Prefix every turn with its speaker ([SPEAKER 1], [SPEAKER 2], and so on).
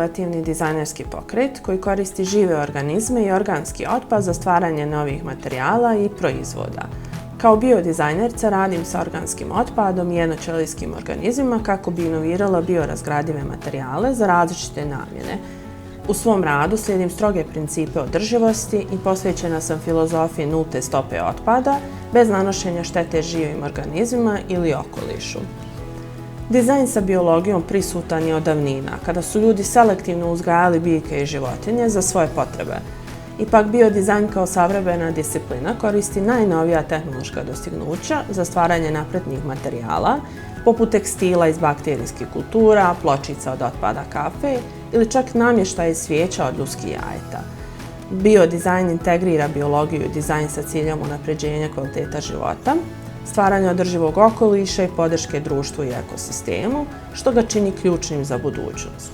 [SPEAKER 1] inovativni dizajnerski pokret koji koristi žive organizme i organski otpad za stvaranje novih materijala i proizvoda. Kao biodizajnerca radim sa organskim otpadom i jednoćelijskim organizmima kako bi inovirala biorazgradive materijale za različite namjene. U svom radu slijedim stroge principe održivosti i posvećena sam filozofiji nulte stope otpada bez nanošenja štete živim organizmima ili okolišu. Dizajn sa biologijom prisutan je od davnina, kada su ljudi selektivno uzgajali biljke i životinje za svoje potrebe. Ipak biodizajn kao savremena disciplina koristi najnovija tehnološka dostignuća za stvaranje naprednih materijala, poput tekstila iz bakterijskih kultura, pločica od otpada kafe ili čak namještaja iz svijeća od ljudskih jajeta. Biodizajn integrira biologiju i dizajn sa ciljem unapređenja kvaliteta života, stvaranja održivog okoliša i podrške društvu i ekosistemu, što ga čini ključnim za budućnost.